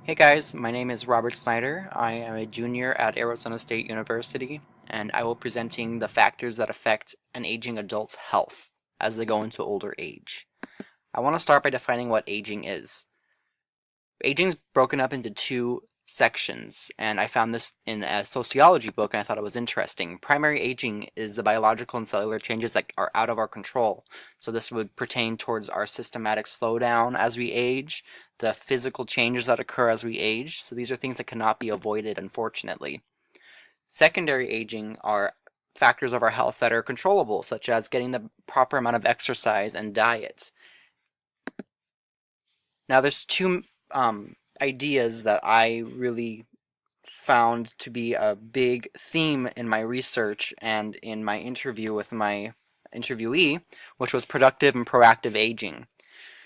Hey guys, my name is Robert Snyder. I am a junior at Arizona State University, and I will be presenting the factors that affect an aging adult's health as they go into older age. I want to start by defining what aging is. Aging is broken up into two sections, and I found this in a sociology book and I thought it was interesting. Primary aging is the biological and cellular changes that are out of our control. So this would pertain towards our systematic slowdown as we age, the physical changes that occur as we age. So these are things that cannot be avoided, unfortunately. Secondary aging are factors of our health that are controllable, such as getting the proper amount of exercise and diet. Now, there's two ideas that I really found to be a big theme in my research and in my interview with my interviewee, which was productive and proactive aging.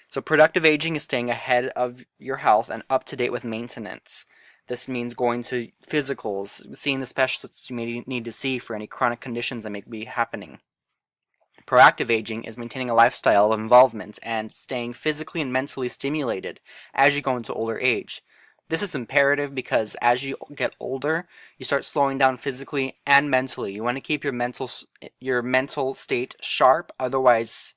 So, productive aging is staying ahead of your health and up to date with maintenance. This means going to physicals, seeing the specialists you may need to see for any chronic conditions that may be happening. Proactive aging is maintaining a lifestyle of involvement and staying physically and mentally stimulated as you go into older age. This is imperative because as you get older, you start slowing down physically and mentally. You want to keep your mental state sharp, otherwise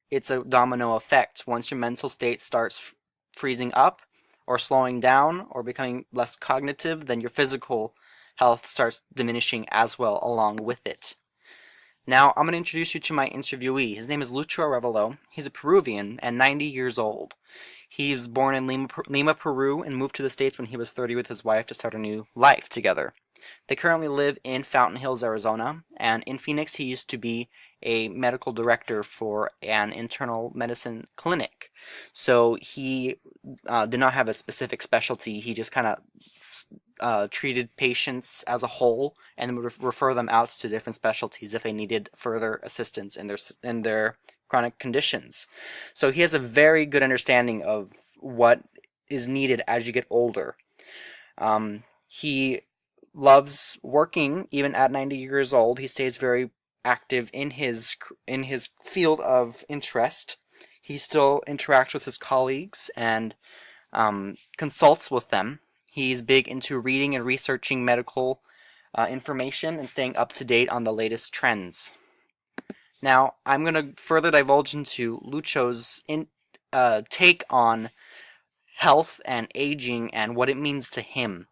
it's a domino effect. Once your mental state starts freezing up or slowing down or becoming less cognitive, then your physical health starts diminishing as well along with it. Now, I'm going to introduce you to my interviewee. His name is Lucho Arevalo. He's a Peruvian and 90 years old. He was born in Lima, Peru, and moved to the States when he was 30 with his wife to start a new life together. They currently live in Fountain Hills, Arizona, and in Phoenix he used to be a medical director for an internal medicine clinic. So he did not have a specific specialty. He just kind of treated patients as a whole and would refer them out to different specialties if they needed further assistance in their chronic conditions. So he has a very good understanding of what is needed as you get older. He loves working even at 90 years old. He stays very active in his field of interest. He still interacts with his colleagues and consults with them. He's big into reading and researching medical information and staying up to date on the latest trends. Now, I'm going to further divulge into Lucho's take on health and aging and what it means to him.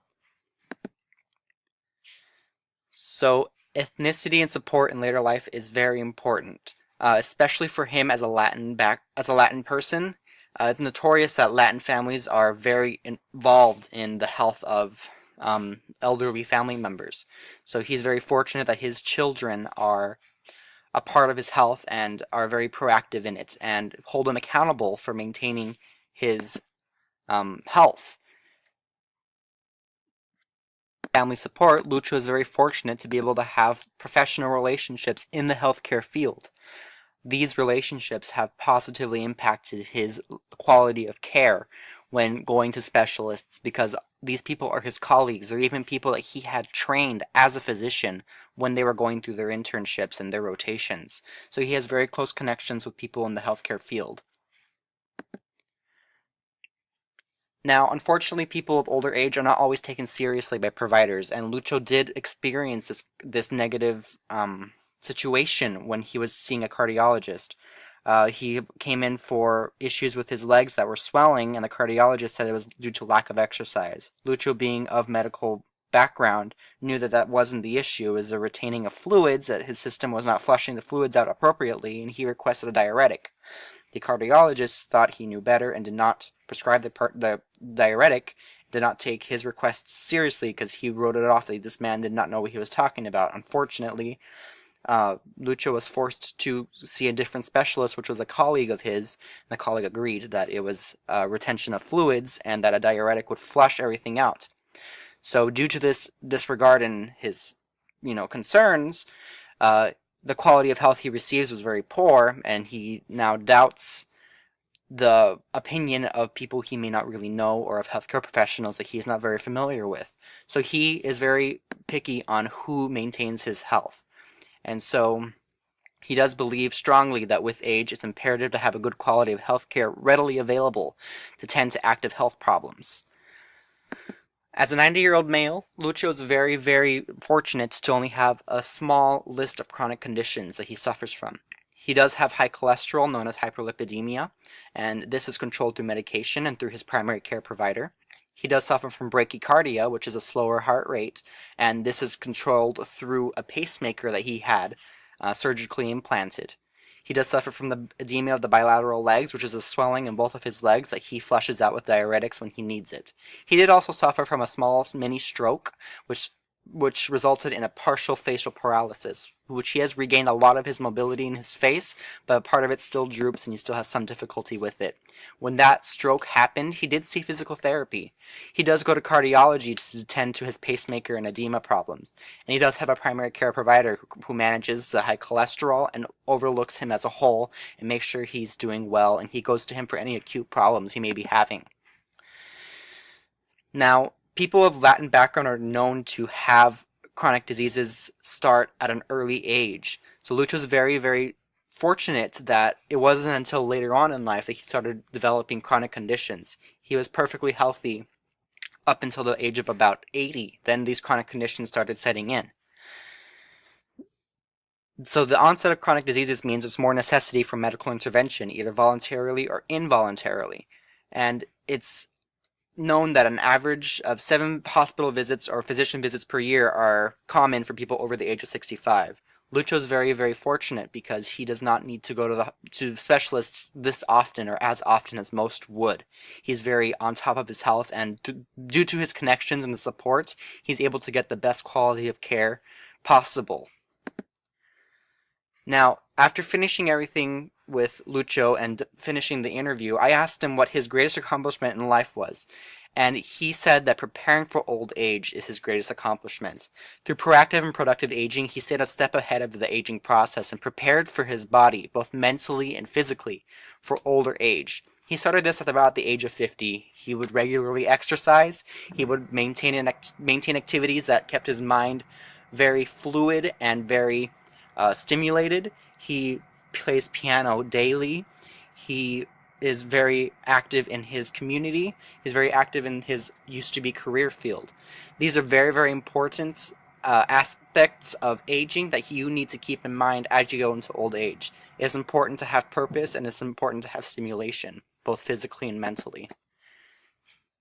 So, ethnicity and support in later life is very important, especially for him as a Latin person. It's notorious that Latin families are very involved in the health of elderly family members. So he's very fortunate that his children are a part of his health and are very proactive in it and hold him accountable for maintaining his health. Family support, Lucho is very fortunate to be able to have professional relationships in the healthcare field. These relationships have positively impacted his quality of care when going to specialists because these people are his colleagues or even people that he had trained as a physician when they were going through their internships and their rotations. So he has very close connections with people in the healthcare field. Now, unfortunately, people of older age are not always taken seriously by providers, and Lucho did experience this negative situation when he was seeing a cardiologist. He came in for issues with his legs that were swelling, and the cardiologist said it was due to lack of exercise. Lucho, being of medical background, knew that that wasn't the issue. It was a retaining of fluids, that his system was not flushing the fluids out appropriately, and he requested a diuretic. The cardiologist thought he knew better and did not prescribe the diuretic, did not take his requests seriously because he wrote it off that this man did not know what he was talking about. Unfortunately, Lucho was forced to see a different specialist, which was a colleague of his, and the colleague agreed that it was retention of fluids and that a diuretic would flush everything out. So due to this disregard and his concerns, the quality of health he receives was very poor, and he now doubts the opinion of people he may not really know or of healthcare professionals that he is not very familiar with. So he is very picky on who maintains his health. And so he does believe strongly that with age it's imperative to have a good quality of healthcare readily available to tend to active health problems. As a 90-year-old male, Lucio is very, very fortunate to only have a small list of chronic conditions that he suffers from. He does have high cholesterol, known as hyperlipidemia, and this is controlled through medication and through his primary care provider. He does suffer from bradycardia, which is a slower heart rate, and this is controlled through a pacemaker that he had surgically implanted. He does suffer from the edema of the bilateral legs, which is a swelling in both of his legs that he flushes out with diuretics when he needs it. He did also suffer from a small mini stroke, which resulted in a partial facial paralysis, which he has regained a lot of his mobility in his face, but part of it still droops and he still has some difficulty with it. When that stroke happened, he did see physical therapy. He does go to cardiology to attend to his pacemaker and edema problems, and he does have a primary care provider who manages the high cholesterol and overlooks him as a whole and makes sure he's doing well, and he goes to him for any acute problems he may be having. Now, people of Latin background are known to have chronic diseases start at an early age. So Lucho's very, very fortunate that it wasn't until later on in life that he started developing chronic conditions. He was perfectly healthy up until the age of about 80. Then these chronic conditions started setting in. So the onset of chronic diseases means there's more necessity for medical intervention, either voluntarily or involuntarily. And it's known that an average of 7 hospital visits or physician visits per year are common for people over the age of 65. Lucho's very, very fortunate because he does not need to go to specialists this often or as often as most would. He's very on top of his health, and due to his connections and the support, he's able to get the best quality of care possible. Now, after finishing everything with Lucho and finishing the interview, I asked him what his greatest accomplishment in life was. And he said that preparing for old age is his greatest accomplishment. Through proactive and productive aging, he stayed a step ahead of the aging process and prepared for his body, both mentally and physically, for older age. He started this at about the age of 50. He would regularly exercise. He would maintain activities that kept his mind very fluid and very stimulated. He plays piano daily. He is very active in his community. He's very active in his used-to-be career field. These are very, very important aspects of aging that you need to keep in mind as you go into old age. It's important to have purpose, and it's important to have stimulation, both physically and mentally.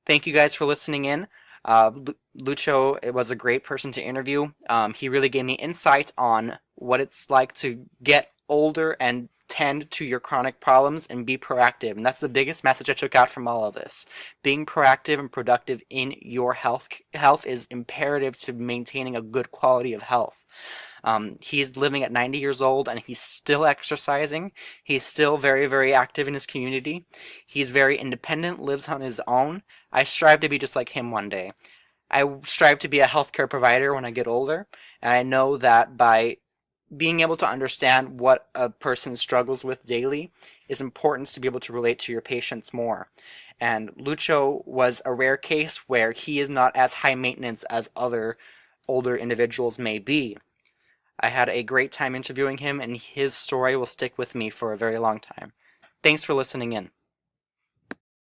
Thank you guys for listening in. Lucho, it was a great person to interview. He really gave me insight on what it's like to get older and tend to your chronic problems and be proactive. And that's the biggest message I took out from all of this. Being proactive and productive in your health is imperative to maintaining a good quality of health. He's living at 90 years old and he's still exercising. He's still very, very active in his community. He's very independent, lives on his own. I strive to be just like him one day. I strive to be a healthcare provider when I get older, and I know that by being able to understand what a person struggles with daily is important to be able to relate to your patients more. And Lucho was a rare case where he is not as high maintenance as other older individuals may be. I had a great time interviewing him, and his story will stick with me for a very long time. Thanks for listening in.